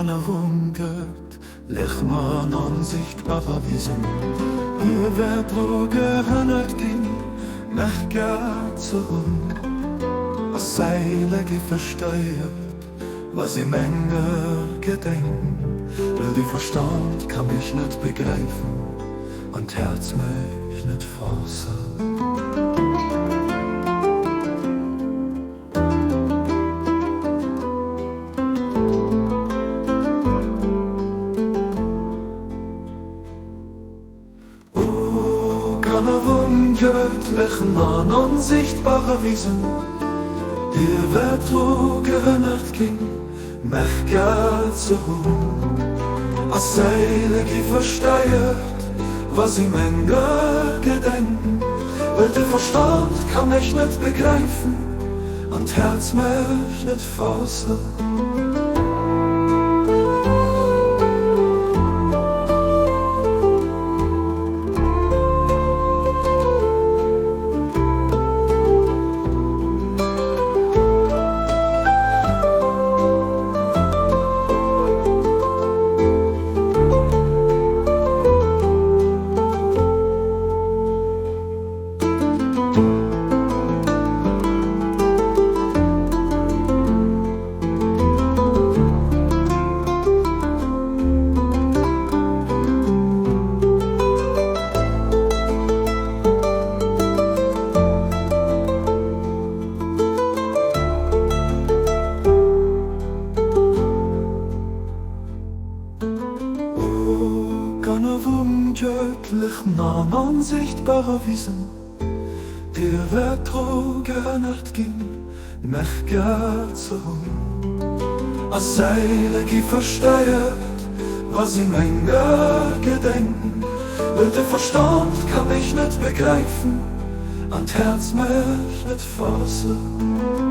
Darum geht, man unsichtbarer Wissen. Hier wird wo gehört ging, nach Gärze aus Seile versteuert, was im Ende gedenken. Weil die Verstand kann mich nicht begreifen und Herz mich nicht fassen. Göttlichen an unsichtbarer Wiesen, die wird wo gehört ging, mich Gärze aus Seile versteuert, was im Ende gedenken. Weil der Verstand kann mich nicht begreifen und Herz mich nicht fassen. Göttlichen an unsichtbarer Wiesen, der wird wo gehört ging, mich Gärze aus Seile versteuert, was im Ende gedenken. Weil der Verstand kann mich nicht begreifen und Herz mich nicht fassen.